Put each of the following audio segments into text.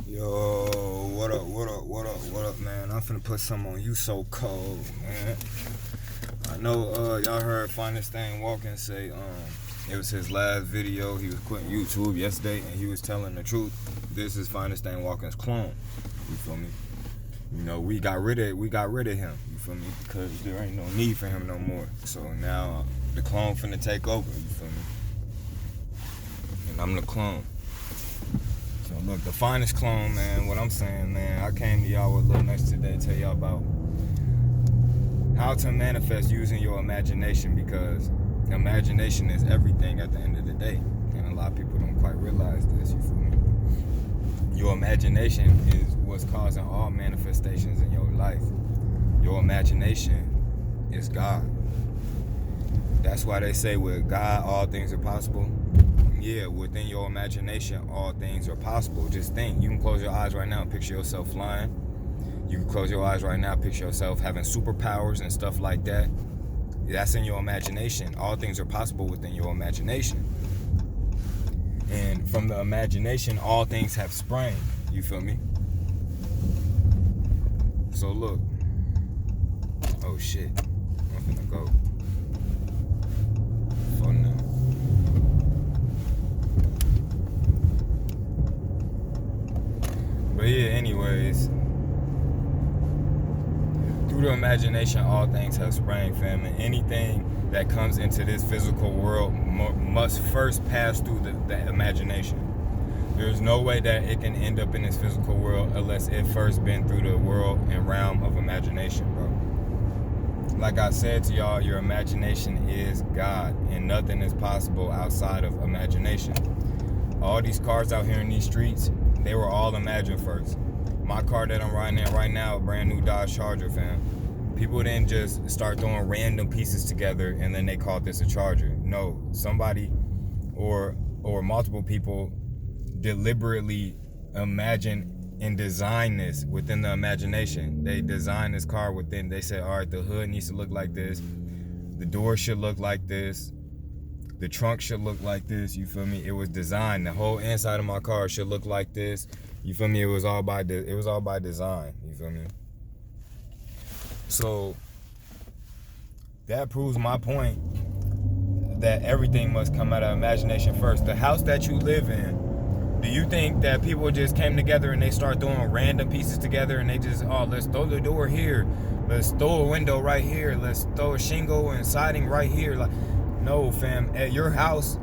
Yo, what up, man? I'm finna put some on You So Cold, man. I know y'all heard Finest Thing Walking say it was his last video. He was quitting YouTube yesterday and he was telling the truth. This is Finest Thing Walking's clone. You feel me? You know, we got rid of him, you feel me? Because there ain't no need for him no more. So now the clone finna take over, you feel me? And I'm the clone. So look, the finest clone, man, what I'm saying, man, I came to y'all with Lil Next today to tell y'all about how to manifest using your imagination, because imagination is everything at the end of the day. And a lot of people don't quite realize this, you feel me? Your imagination is what's causing all manifestations in your life. Your imagination is God. That's why they say with God, all things are possible. Yeah, within your imagination, all things are possible. Just think, you can close your eyes right now and picture yourself flying. You can close your eyes right now, picture yourself having superpowers and stuff like that. That's in your imagination. All things are possible within your imagination. And from the imagination, all things have sprang. You feel me? So look. Oh shit. I'm finna go. For now. But yeah, anyways, through the imagination, all things have sprang, fam. And anything that comes into this physical world must first pass through the imagination. There's no way that it can end up in this physical world unless it first been through the world and realm of imagination, bro. Like I said to y'all, your imagination is God, and nothing is possible outside of imagination. All these cars out here in these streets, they were all imagined first. My car that I'm riding in right now, a brand new Dodge Charger, fam. People didn't just start throwing random pieces together and then they called this a Charger. No, somebody or multiple people deliberately imagine and design this within the imagination. They designed this car within, they said, all right, the hood needs to look like this. The door should look like this. The trunk should look like this, you feel me? It was designed. The whole inside of my car should look like this. You feel me? It was all by design, you feel me? So that proves my point that everything must come out of imagination first. The house that you live in, do you think that people just came together and they start throwing random pieces together and they just, oh, let's throw the door here, let's throw a window right here, let's throw a shingle and siding right here? Like, no, fam. At your house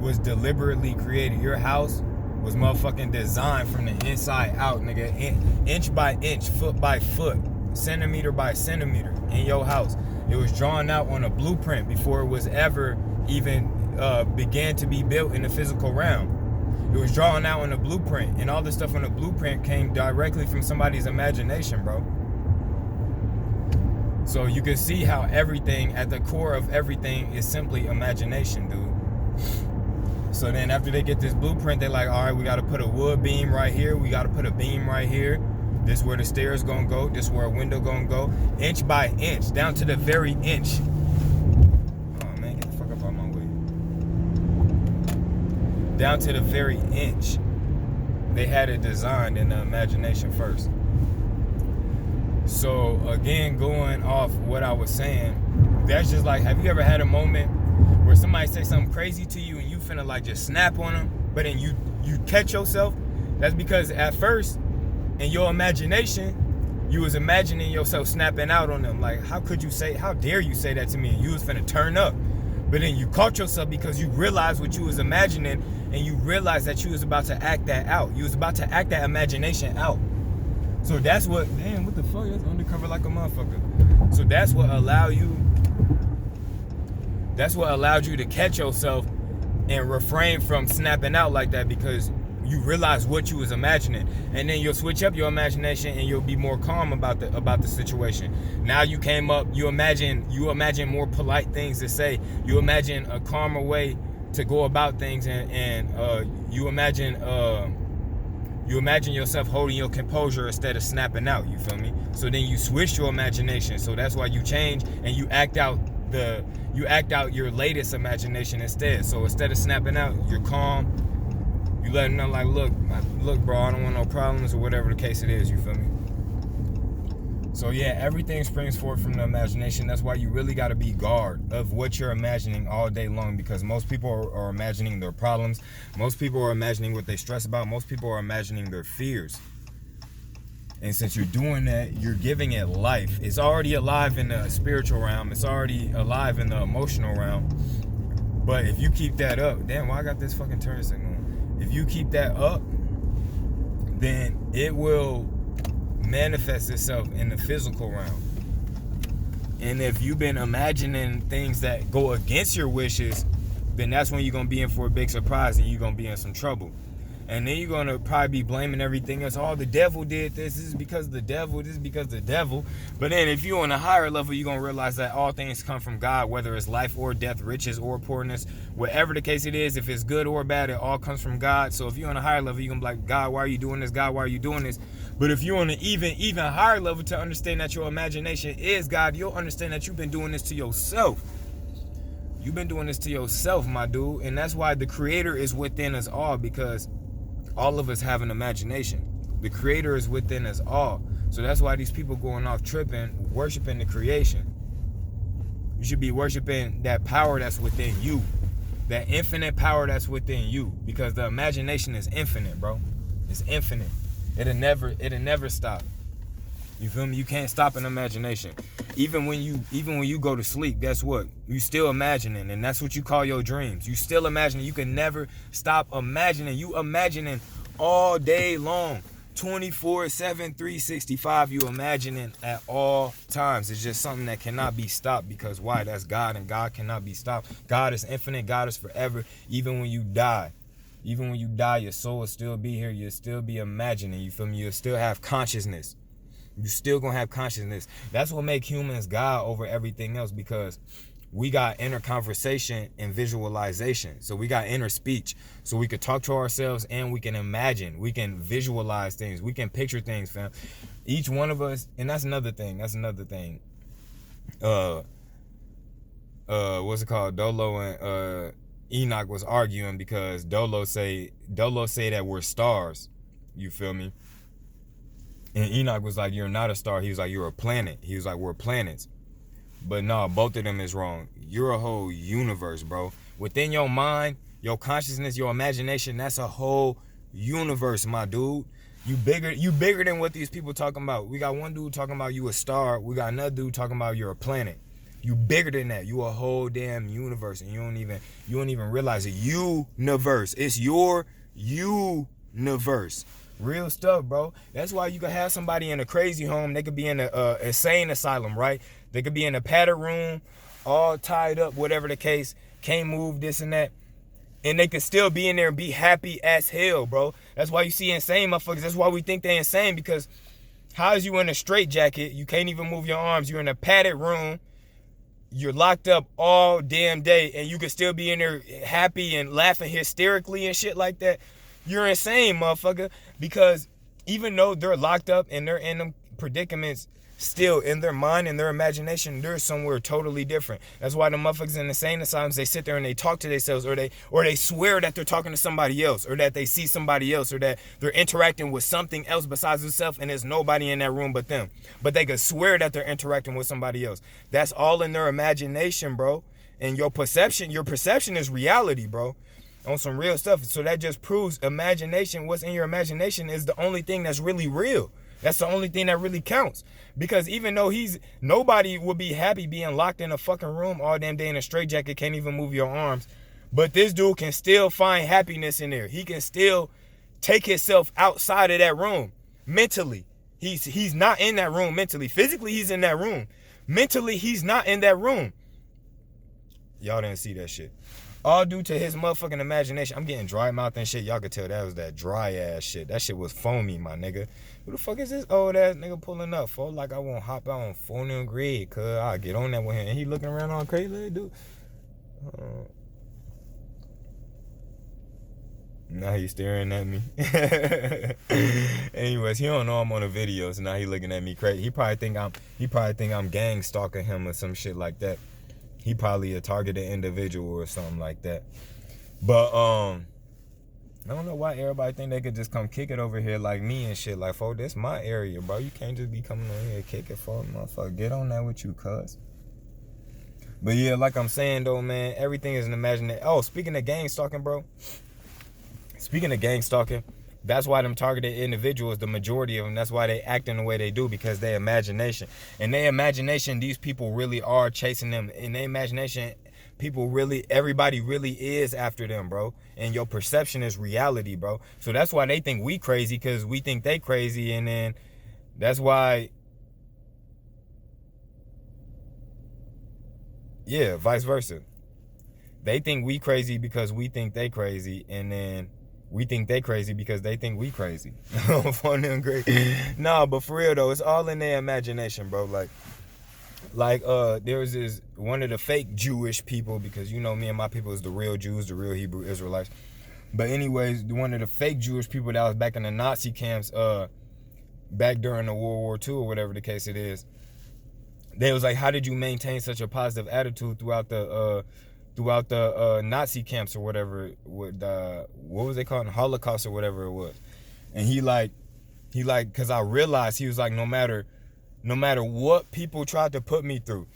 was deliberately created. Your house was motherfucking designed from the inside out, nigga. Inch by inch, foot by foot, centimeter by centimeter in your house. It was drawn out on a blueprint before it was ever even began to be built in the physical realm. It was drawn out on a blueprint, and all the stuff on the blueprint came directly from somebody's imagination, bro. So you can see how everything, at the core of everything, is simply imagination, dude. So then after they get this blueprint, they're like, all right, we got to put a wood beam right here. We got to put a beam right here. This is where the stairs going to go. This is where a window going to go. Inch by inch, down to the very inch. Oh, man, get the fuck up out my way. Down to the very inch. They had it designed in the imagination first. So again, going off what I was saying, that's just like, have you ever had a moment where somebody say something crazy to you and you finna like just snap on them, but then you catch yourself? That's because at first, in your imagination, you was imagining yourself snapping out on them. Like, how dare you say that to me? And you was finna turn up. But then you caught yourself because you realized what you was imagining, and you realized that you was about to act that out. You was about to act that imagination out. So that's what, damn, what the fuck? That's undercover like a motherfucker. So that's what allowed you to catch yourself and refrain from snapping out like that, because you realize what you was imagining. And then you'll switch up your imagination and you'll be more calm about the situation. Now you came up, you imagine more polite things to say. You imagine a calmer way to go about things, and you imagine yourself holding your composure instead of snapping out, you feel me? So then you switch your imagination. So that's why you change and you act out your latest imagination instead. So instead of snapping out, you're calm, You let them know, like, look, bro, I don't want no problems or whatever the case it is. You feel me? So yeah, everything springs forth from the imagination. That's why you really got to be guard of what you're imagining all day long, because most people are imagining their problems. Most people are imagining what they stress about. Most people are imagining their fears. And since you're doing that, you're giving it life. It's already alive in the spiritual realm. It's already alive in the emotional realm. But if you keep that up, damn, why I got this fucking turn signal? If you keep that up, then it will manifest itself in the physical realm. And if you've been imagining things that go against your wishes, then that's when you're going to be in for a big surprise and you're going to be in some trouble. And then you're going to probably be blaming everything else. Oh, the devil did this. This is because of the devil. This is because of the devil. But then if you're on a higher level, you're going to realize that all things come from God, whether it's life or death, riches or poorness, whatever the case it is, if it's good or bad, it all comes from God. So if you're on a higher level, you're going to be like, God, why are you doing this? God, why are you doing this? But if you're on an even higher level to understand that your imagination is God, you'll understand that you've been doing this to yourself. You've been doing this to yourself, my dude. And that's why the Creator is within us all, because all of us have an imagination. The Creator is within us all. So that's why these people going off tripping, worshiping the creation. You should be worshiping that power that's within you. That infinite power that's within you. Because the imagination is infinite, bro. It's infinite. It'll never stop. You feel me? You can't stop an imagination. Even when you go to sleep, guess what? You still imagining, and that's what you call your dreams. You still imagining. You can never stop imagining. You imagining all day long, 24/7, 365. You imagining at all times. It's just something that cannot be stopped, because why? That's God, and God cannot be stopped. God is infinite. God is forever. Even when you die, your soul will still be here. You'll still be imagining. You feel me? You'll still have consciousness. You still gonna have consciousness. That's what make humans God over everything else, because we got inner conversation and visualization. So we got inner speech. So we could talk to ourselves and we can imagine. We can visualize things. We can picture things, fam. Each one of us, and that's another thing. What's it called? Dolo and Enoch was arguing because Dolo say that we're stars. You feel me? And Enoch was like, you're not a star. He was like, you're a planet. He was like, we're planets. But no, both of them is wrong. You're a whole universe, bro. Within your mind, your consciousness, your imagination, that's a whole universe, my dude. You bigger than what these people talking about. We got one dude talking about you a star. We got another dude talking about you're a planet. You bigger than that. You a whole damn universe, and you don't even realize it. Universe. It's your universe. Real stuff, bro. That's why you could have somebody in a crazy home. They could be in a insane asylum, right? They could be in a padded room, all tied up, whatever the case. Can't move, this and that. And they could still be in there and be happy as hell, bro. That's why you see insane motherfuckers. That's why we think they insane, because how is you in a straitjacket? You can't even move your arms. You're in a padded room. You're locked up all damn day, and you could still be in there happy and laughing hysterically and shit like that. You're insane, motherfucker. Because even though they're locked up and they're in them predicaments, still in their mind and their imagination, they're somewhere totally different. That's why the motherfuckers in insane asylums, they sit there and they talk to themselves, or they swear that they're talking to somebody else, or that they see somebody else, or that they're interacting with something else besides themselves, and there's nobody in that room but them. But they could swear that they're interacting with somebody else. That's all in their imagination, bro. And your perception is reality, bro. On some real stuff. So that just proves imagination, what's in your imagination, is the only thing that's really real. That's the only thing that really counts. Because even though nobody would be happy being locked in a fucking room all damn day in a straitjacket, can't even move your arms. But this dude can still find happiness in there. He can still take himself outside of that room mentally. He's not in that room mentally. Physically, he's in that room. Mentally, he's not in that room. Y'all didn't see that shit. All due to his motherfucking imagination. I'm getting dry mouth and shit. Y'all could tell that was that dry ass shit. That shit was foamy, my nigga. Who the fuck is this old ass nigga pulling up, for? Like I won't hop out on phone and grade, cuz I'll get on that with him. And he looking around all crazy, dude. Now he's staring at me. Anyways, he don't know I'm on a video, so now he looking at me crazy. He probably think I'm gang stalking him or some shit like that. He probably a targeted individual or something like that. But I don't know why everybody think they could just come kick it over here like me and shit. Like, folks, this my area, bro. You can't just be coming over here and kick it for a motherfucker. Get on that with you, cuz. But yeah, like I'm saying though, man, everything is an imagination. Oh, speaking of gang stalking, bro. Speaking of gang stalking, that's why them targeted individuals, the majority of them, that's why they act in the way they do, because their imagination. In their imagination, these people really are chasing them. In their imagination, everybody really is after them, bro. And your perception is reality, bro. So that's why they think we crazy, because we think they crazy. And then that's why, yeah, vice versa. They think we crazy because we think they crazy. And then we think they crazy because they think we crazy. Fun and great. Nah, but for real though, it's all in their imagination, bro. Like there was this one of the fake Jewish people, because you know me and my people is the real Jews, the real Hebrew Israelites. But anyways, one of the fake Jewish people that was back in the Nazi camps, back during the World War II or whatever the case it is, they was like, how did you maintain such a positive attitude throughout the Nazi camps or whatever, what was they calling, Holocaust or whatever it was? And he like, cause I realized, he was like, no matter what people tried to put me through,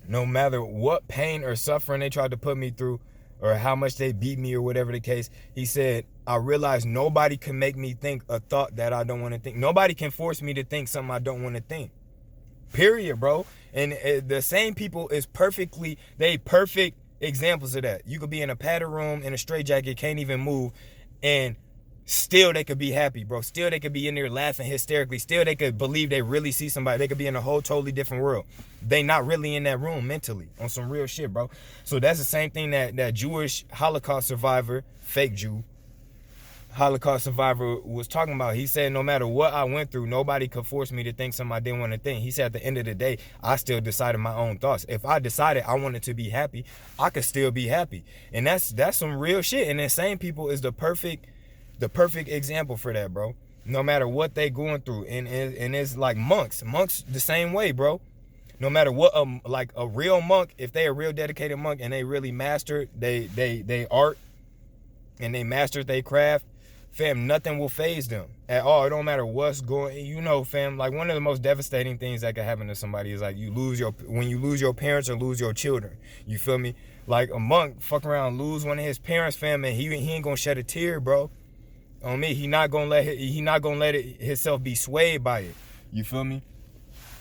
no matter what pain or suffering they tried to put me through, or how much they beat me or whatever the case, he said, I realized nobody can make me think a thought that I don't want to think. Nobody can force me to think something I don't want to think. Period, bro. And the same people is perfect examples of that. You could be in a padded room in a straitjacket, can't even move, and still they could be happy, bro. Still they could be in there laughing hysterically. Still they could believe they really see somebody. They could be in a whole totally different world. They not really in that room mentally on some real shit, bro. So that's the same thing that Jewish Holocaust survivor, fake Jew, Holocaust survivor was talking about. He said, no matter what I went through, nobody could force me to think something I didn't want to think. He said, at the end of the day, I still decided my own thoughts. If I decided I wanted to be happy, I could still be happy. And that's some real shit. And the same people is the perfect example for that, bro. No matter what they going through. And it's like monks the same way, bro. No matter what, like a real monk, if they a real dedicated monk and they really mastered they art and they mastered their craft, fam, nothing will faze them at all. It don't matter what's going, you know, fam. Like, one of the most devastating things that could happen to somebody is like when you lose your parents or lose your children. You feel me? Like, a monk fuck around, lose one of his parents, fam, and he ain't gonna shed a tear, bro. On me, he not gonna let himself be swayed by it. You feel me?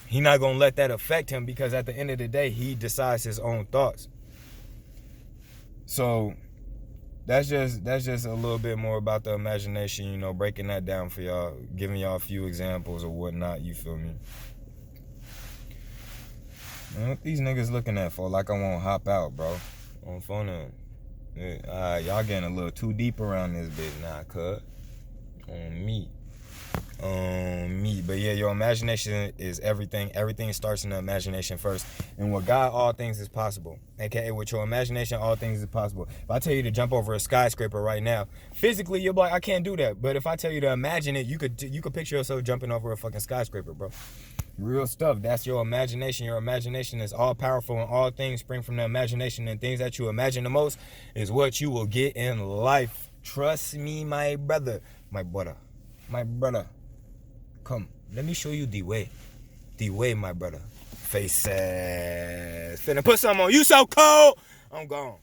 He not gonna let that affect him, because at the end of the day, he decides his own thoughts. So that's just a little bit more about the imagination, you know, breaking that down for y'all, giving y'all a few examples or whatnot, you feel me? Man, what these niggas looking at for? Like I won't hop out, bro. On phone. Y'all getting a little too deep around this bitch now, cuz. On me. But yeah, your imagination is everything. Everything starts in the imagination first. And with God, all things is possible. AKA, with your imagination, all things is possible. If I tell you to jump over a skyscraper right now, physically you're like, I can't do that. But if I tell you to imagine it, you could picture yourself jumping over a fucking skyscraper, bro. Real stuff. That's your imagination. Your imagination is all powerful, and all things spring from the imagination. And things that you imagine the most is what you will get in life. Trust me, my brother. Come, let me show you the way. The way, my brother. Faces. Finna put something on you so cold. I'm gone.